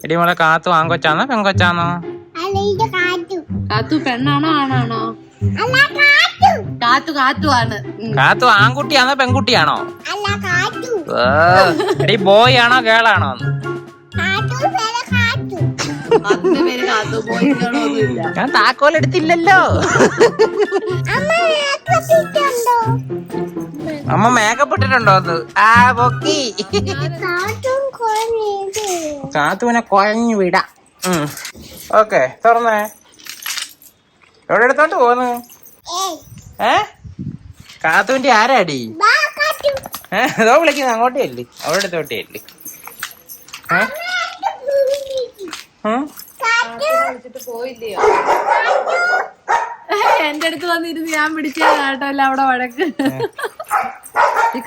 എടി മോളെ കാത്തു ആൺകൊച്ചാന്നോ പെൺകൊച്ചാന്നോ? കാത്തു പെണ്ണാണോ ആണാണോ? കാത്തു ആണ്. കാത്തു ആൺകുട്ടിയാണോ പെൺകുട്ടിയാണോ? എടി ബോയ് ആണോ ഗേളാണോ? ഞാൻ താക്കോലെടുത്തില്ലല്ലോ. അമ്മ മേക്കപ്പ് ഇട്ടിട്ടുണ്ടോ? അത് പൊക്കി. കാത്തുവിനെ കുഴഞ്ഞു വിടാം. ഓക്കെ തുറന്നേ. എവിടെ എടുത്തോണ്ട് പോന്ന്? കാത്തുവിന്റെ ആരാടി? ഏതോ വിളിക്കുന്നു അങ്ങോട്ടേ അല്ലേ? അവിടെ അടുത്തോട്ടേ അല്ലേ? പോയില്ലയോ? എന്റെ അടുത്ത് വന്നിരുന്ന് ഞാൻ പിടിച്ചാ കേട്ടല്ല അവിടെ വഴക്ക്.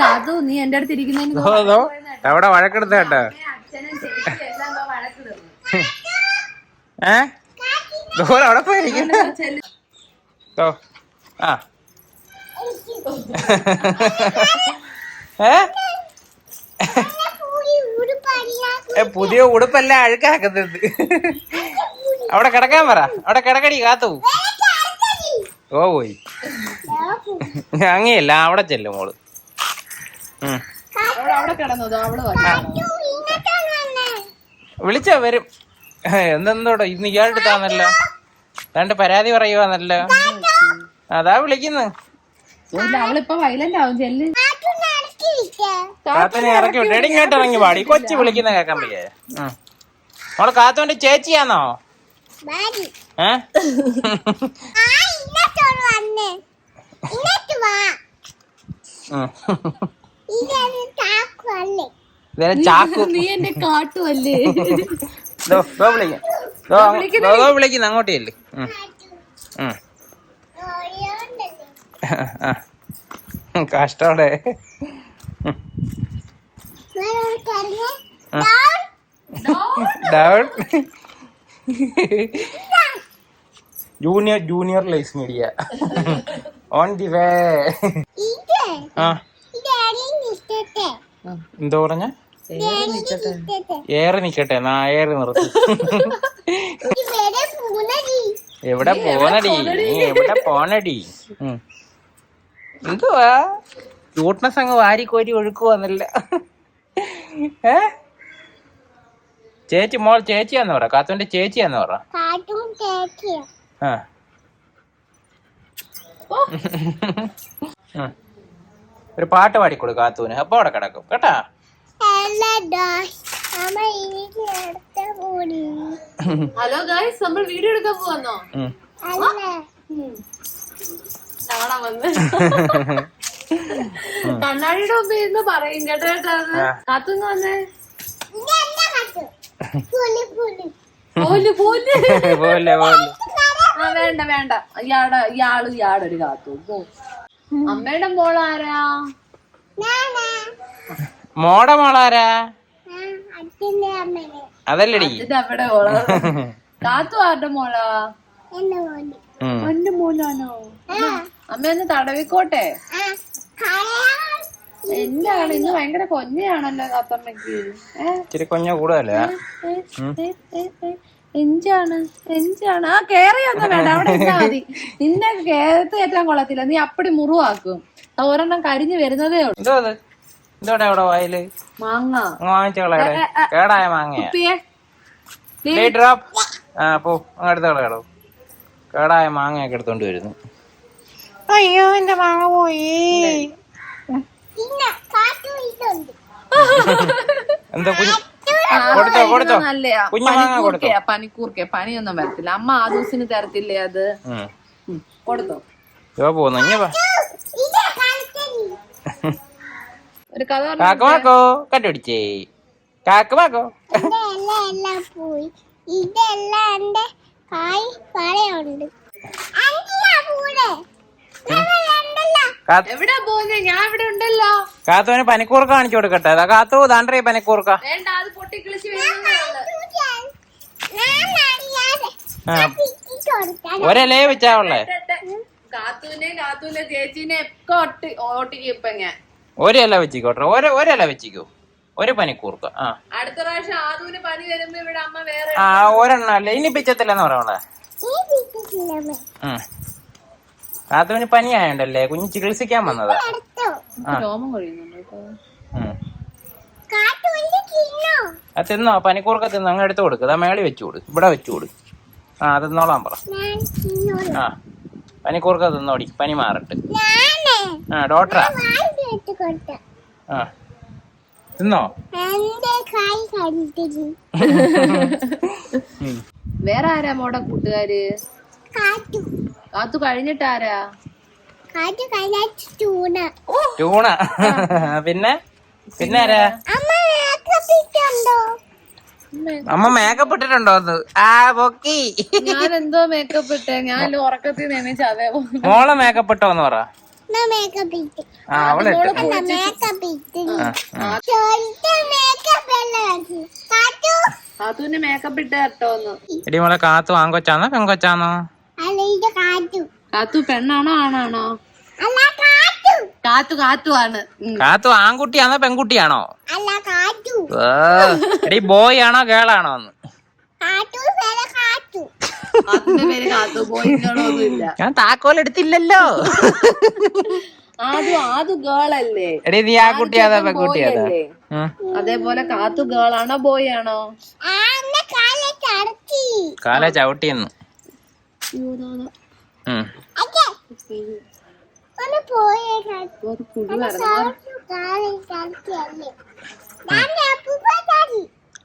കാത്തു നീ എന്റെ അടുത്ത് ഇരിക്കുന്നതിന് അവിടെ വഴക്കെടുത്ത കേട്ടോ. അവിടെ പോയിരിക്കുന്നു. പുതിയ ഉടുപ്പല്ല അഴുക്കാക്കുന്നത്. അവിടെ കിടക്കാൻ പറ. അവിടെ കിടക്കടി കാത്തു. ഓ പോയി അങ്ങയല്ല അവിടെ ചെല്ലും മോള്. വിളിച്ചാ വരും. എന്തെന്തോടോ ഇന്ന് ഇയാളുടെ താന്നല്ലോ. രണ്ട് പരാതി പറയുവാന്നല്ലോ. അതാ വിളിക്കുന്നു. അവളിപ്പോ വയലന്റ് ആവും. ചെല്ല് കാത്തുനെ ഇറക്കി വിട്ടു. എടി ഇങ്ങോട്ട് ഇറങ്ങി പാടി. കൊച്ചു വിളിക്കുന്ന കേക്കാൻ വയ്യേ? മോള് കാത്തുവിന്റെ ചേച്ചിയാന്നോ? ചാക്കു നീ എന്നെ കാട്ടുവല്ലേ? വിളിക്കുന്നു അങ്ങോട്ടേ അല്ലേ? കഷ്ടോടെ down junior lies media on the way. എന്തോ പറഞ്ഞ? ഏറെ നിക്കട്ടെ. ഏറെ നിർത്തി. എവിടെ പോണടി? നീ എവിടെ പോണടി? എന്തുവാ ക്യൂട്ട്നെസ് അങ്ങ് വാരിക്കോരി ഒഴുക്കുവന്നല്ല. ചേച്ചി മോൾ ചേച്ചിയാന്ന് പറ. കാത്തുവിന്റെ ചേച്ചിയാന്ന് പറ. ഒരു പാട്ട് പാടിക്കൊടു കാത്തുവിന്. അപ്പൊ അവിടെ കിടക്കും കേട്ടാ. ഹലോ ഗൈസ്, നമ്മൾ വീഡിയോ എടുക്കാൻ പോവാന്നോ? കണ്ണാടിയുടെ മുമ്പ് ഇരുന്ന് പറയും കേട്ടോ. കാത്തുന്ന് വന്നേ. വേണ്ട വേണ്ട. ഇയാളൊരു കാത്തു. അമ്മയുടെ മോളാരാ? മോടെ മോളാരാ? അതല്ലടി അവിടെ മോളാ. കാത്തു ആരുടെ മോളാ? എന്റെ മോനാണോ? അമ്മയൊന്ന് തടവിക്കോട്ടെ. എന്താണ് ഇന്ന് ഭയങ്കര കൊഞ്ഞയാണല്ലോ കാത്തമ്മക്ക്. ഇച്ചിരി കൊഞ്ഞ കൂടുതലാ. എഞ്ചാണ്. ആ കേറിയൊന്നും വേണ്ട, അവിടെ ഇരുന്നാ മതി. നിന്നെ കേരളത്ത് കയറ്റാൻ കൊള്ളത്തില്ല. നീ അപ്പടി മുറിവാക്കും. ഒരെണ്ണം കരിഞ്ഞു വരുന്നതേ ഉള്ളൂ. എന്തോടെ അവിടെ വായില്? മാങ്ങ വാങ്ങിച്ചോളെ. കേടായ മാങ്ങയാ. പോ അങ്ങടുത്ത കളയാടോ. കേടായ മാങ്ങയൊക്കെ എടുത്തോണ്ട് വരുന്നു. അയ്യോ എന്റെ മാങ്ങ പോയി. എന്താ കൊടുത്തോ? കുഞ്ഞു മാങ്ങ കൊടുത്തോ? പനിക്കൂർക്ക പനിയൊന്നും വരത്തില്ല. അമ്മ ആ ദിവസത്തിന് തരത്തില്ലേ അത്? കൊടുത്തോ? പോന്നു ഒരു കഥ കാക്കമാക്കോ കണ്ടുപിടിച്ചേ. കാക്കമാക്കോ എവിടെ പോകുന്നേ? ഞാൻ ഇവിടെ ഉണ്ടല്ലോ. കാത്തുവിന് പനിക്കൂർക്ക കാണിച്ചു കൊടുക്കട്ടെ. കാത്തു താണ്ടേ പനിക്കൂർക്ക. വേണ്ട, അത് പൊട്ടിക്കിളിച്ച് ഒരലേ വെച്ചാവുള്ളേ. കാത്തുവിനെ ചേച്ചീനെ ഒക്കെ ഓട്ടിക്കും ഇപ്പൊ ഞാൻ. ഒരല വെച്ചിക്കോട്ടെ. ഒരല വെച്ചിക്കോ. ഒരു പനിക്കൂർക്ക. അടുത്ത പ്രാവശ്യം ആദൂന് പനി വരുമ്പോ ഇവിടെ അമ്മ വേറെ ഒരെണ്ണം അല്ലേ ഇനി പിച്ചത്തില്ലെന്ന് പറയണേ. ആദൂന് പനി ആയണ്ടല്ലേ കുഞ്ഞ് ചികിത്സിക്കാൻ വന്നതാ. രോമം കഴിയുന്നുണ്ടോ? അത് തിന്നോ? പനിക്കൂർക്ക തിന്നോ? അങ്ങ് എടുത്തു കൊടുക്കുക. മേളി വെച്ചു കൊടു, ഇവിടെ വെച്ചു കൊടു. തിന്നോളാൻ പറ. പനിക്കൂർക്ക തിന്നോടി, പനി മാറട്ട്. ഡോക്ടറാ തിന്നോ? വേറെ ആരാ മോടെ കൂട്ടുകാര്? കാത്തു കഴിഞ്ഞിട്ടാരാ? ടൂണ. പിന്നെ പിന്നെ ആരാ? അമ്മ മേക്കപ്പ് ഇട്ടിട്ടുണ്ടോ? പൊക്കി. ഞാൻ എന്തോ മേക്കപ്പ് ഇട്ടേ? ഞാൻ ഉറക്കത്തിൽ നിയമിച്ച അതേപോലെ. മോളെ മേക്കപ്പ് ഇട്ടോന്ന് പറ. കാത്തുവിന്റെ മേക്കപ്പ് ഇട്ട് കേട്ടോന്ന്. എടി മോളെ, കാത്തു ആൺകൊച്ചാന്നോ പെൺകൊച്ചാന്നോ? കാത്തു പെണ്ണാണോ ആണാണോ? കാത്തു ആണ്. കാത്തു ആൺകുട്ടിയാണോ പെൺകുട്ടിയാണോ? എടി ബോയ് ആണോ ഗേൾ ആണോ? ഞാൻ താക്കോലെടുത്തില്ലല്ലോ. ആദു ഗേളല്ലേ? എടി നീ ആ കുട്ടിയാതാ പെൺകുട്ടിയാതാ? അതേപോലെ കാത്തു ഗേളാണോ ബോയ് ആണോ? കാല ചവിട്ടിയെന്നു.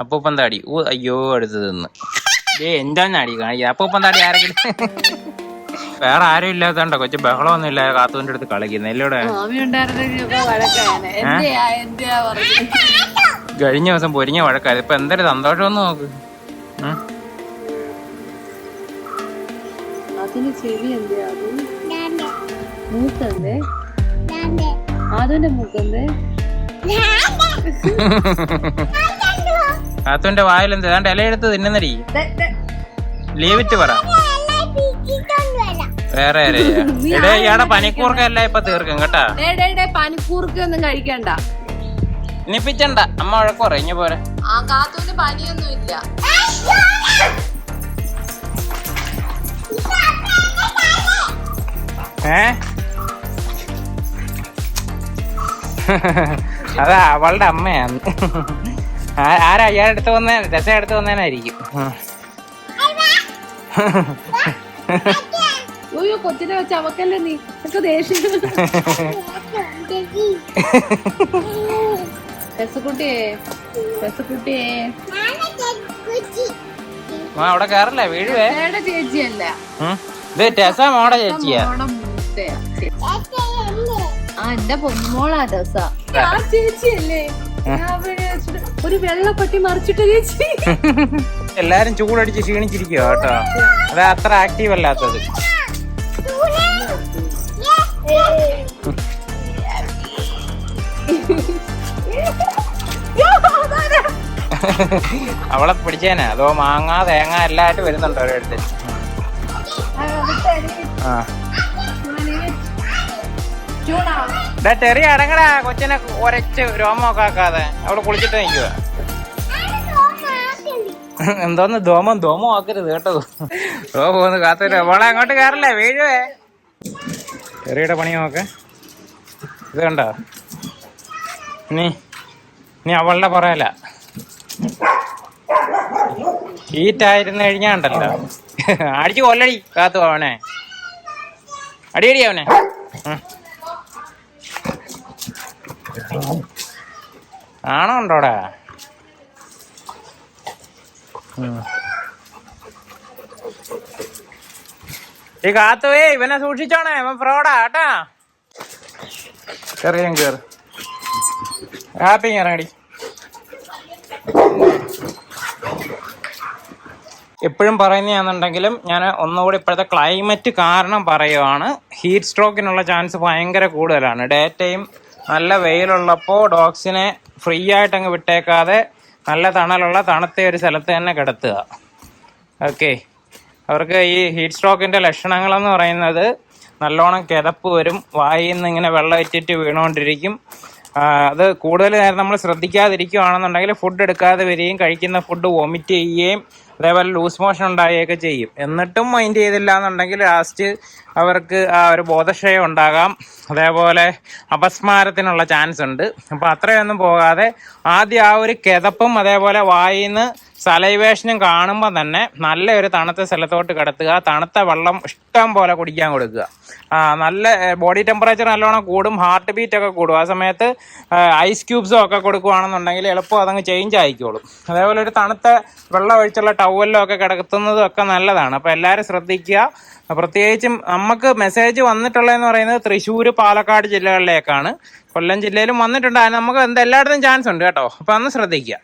അപ്പൂപ്പൻ താടി. അയ്യോ അടുത്ത് തിന്ന്. എന്താടി കാണിക്ക? അപ്പൂപ്പൻ താടി ആരെങ്കിലും വേറെ ആരും ഇല്ലാത്തണ്ടോ? കൊച്ചു ബഹളമൊന്നും ഇല്ല. കാത്തുവിന്റെ അടുത്ത് കളിക്കുന്ന എല്ലോടെ. കഴിഞ്ഞ ദിവസം പൊരിഞ്ഞ വഴക്കായത്. ഇപ്പൊ എന്തൊരു സന്തോഷമെന്ന് നോക്ക്. കാത്തുവിന്റെ വായിലെന്ത് ഏതാണ്ട് ഇലയെടുത്ത് തിന്നുന്നടി. ലീവിറ്റ് പറ. വേറെ ഇയാടെ പനിക്കൂർക്ക എല്ലാം ഇപ്പൊ തീർക്കും കേട്ടാ. പനിക്കൂർക്ക ഒന്നും കഴിക്കണ്ട. ഇനിപ്പിച്ചണ്ട, അമ്മ വഴക്ക് പറയും. ഇഞ്ഞ പോരെ. കാത്തുവിന് പനിയൊന്നും ഇല്ല. അതാ അവളുടെ അമ്മയാണ്. ആരാ ഇയാളെ അടുത്ത് വന്നേ? രസ അടുത്ത് വന്നേനായിരിക്കും. കൊച്ചിനെ വെച്ച് അവക്കല്ലേ നീ ദേഷ്യം. അവിടെ കേറല്ലേ വീഴുവേ. ചേച്ചിയല്ല ഇത് ടെസ മോടെ ചേച്ചിയാ. എന്റെ പൊന്നുമോളാ ടെസ. ചേച്ചിയല്ലേ? ഒരു വെള്ളപ്പട്ടി മറിച്ചിട്ട് ചേച്ചി. എല്ലാരും ചൂടടിച്ച് ക്ഷീണിച്ചിരിക്കുക കേട്ടോ. അത് അത്ര ആക്റ്റീവ് അല്ലാത്തത്. അവളെ പിടിച്ചേനാ. അതോ മാങ്ങ തേങ്ങ എല്ലായിട്ട് വരുന്നുണ്ടോ ഒരിടത്ത്? ചെറിയ അടങ്ങടാ. കൊച്ചിനെ ഒരച്ച് രോമൊക്കെ ആക്കാതെ. അവള് കുളിച്ചിട്ട് നിൽക്കുക. എന്തോന്ന് ധോമം ആക്കരുത് കേട്ടോ. പോന്ന് കാത്തൊരു അവളെ അങ്ങോട്ട് കയറല്ലേ, വീഴുവേ. ചെറിയുടെ പണി നോക്കെ. ഇത് കണ്ടോ? നീ അവളുടെ പറയല ഈറ്റായിരുന്നു കഴിഞ്ഞാണ്ടല്ലോ. അടിച്ചു കൊല്ലടി കാത്തു അവനെ. അടിയടി അവനെ. ആണോ ഉണ്ടോടാ? ഈ കാത്തുവേ ഇവനെ സൂക്ഷിച്ചോണേ. ഇവൻ ഫ്രോഡാ കേട്ടാ. ചെറിയ കേറ്. ഹാപ്പി ഇറങ്ങടി. എപ്പോഴും പറയുന്നതാണെന്നുണ്ടെങ്കിലും ഞാൻ ഒന്നുകൂടി ഇപ്പോഴത്തെ ക്ലൈമറ്റ് കാരണം പറയുവാണ്. ഹീറ്റ് സ്ട്രോക്കിനുള്ള ചാൻസ് ഭയങ്കര കൂടുതലാണ്. ഡേ ടൈം നല്ല വെയിലുള്ളപ്പോൾ ഡോഗ്സിനെ ഫ്രീ ആയിട്ട് അങ്ങ് വിട്ടേക്കാതെ നല്ല തണലുള്ള തണുത്ത ഒരു സ്ഥലത്ത് തന്നെ കിടത്തുക. ഓക്കെ. അവർക്ക് ഈ ഹീറ്റ് സ്ട്രോക്കിൻ്റെ ലക്ഷണങ്ങളെന്ന് പറയുന്നത് നല്ലോണം കിതപ്പ് വരും, വായിൽ നിന്ന് ഇങ്ങനെ വെള്ളം ഇറ്റിട്ട് വീണുകൊണ്ടിരിക്കും, അത് കൂടുതൽ നേരം നമ്മൾ ശ്രദ്ധിക്കാതിരിക്കുകയാണെന്നുണ്ടെങ്കിൽ ഫുഡ് എടുക്കാതെ വരികയും കഴിക്കുന്ന ഫുഡ് വോമിറ്റ് ചെയ്യുകയും അതേപോലെ ലൂസ് മോഷൻ ഉണ്ടാവുകയൊക്കെ ചെയ്യും. എന്നിട്ടും മൈൻഡ് ചെയ്തില്ല എന്നുണ്ടെങ്കിൽ ലാസ്റ്റ് അവർക്ക് ആ ഒരു ബോധക്ഷയം ഉണ്ടാകാം, അതേപോലെ അപസ്മാരത്തിനുള്ള ചാൻസ് ഉണ്ട്. അപ്പോൾ അത്രയൊന്നും പോകാതെ ആദ്യം ആ ഒരു കിതപ്പും അതേപോലെ വായിന്ന് സലൈവേഷനും കാണുമ്പോൾ തന്നെ നല്ലൊരു തണുത്ത സ്ഥലത്തോട്ട് കിടത്തുക. തണുത്ത വെള്ളം ഇഷ്ടം പോലെ കുടിക്കാൻ കൊടുക്കുക. നല്ല ബോഡി ടെമ്പറേച്ചർ നല്ലോണം കൂടും, ഹാർട്ട് ബീറ്റ് ഒക്കെ കൂടും. ആ സമയത്ത് ഐസ് ക്യൂബ്സോ ഒക്കെ കൊടുക്കുകയാണെന്നുണ്ടെങ്കിൽ എളുപ്പം അതങ്ങ് ചേഞ്ച് ആയിക്കോളും. അതേപോലെ ഒരു തണുത്ത വെള്ളം ഒഴിച്ചുള്ള ടവലിലോ ഒക്കെ കിടത്തുന്നതും ഒക്കെ നല്ലതാണ്. അപ്പോൾ എല്ലാവരും ശ്രദ്ധിക്കുക. പ്രത്യേകിച്ചും നമുക്ക് മെസ്സേജ് വന്നിട്ടുള്ളതെന്ന് പറയുന്നത് തൃശ്ശൂർ, പാലക്കാട് ജില്ലകളിലേക്കാണ്. കൊല്ലം ജില്ലയിലും വന്നിട്ടുണ്ട്. നമുക്ക് എല്ലായിടത്തും ചാൻസ് ഉണ്ട് കേട്ടോ. അപ്പോൾ അന്ന് ശ്രദ്ധിക്കുക.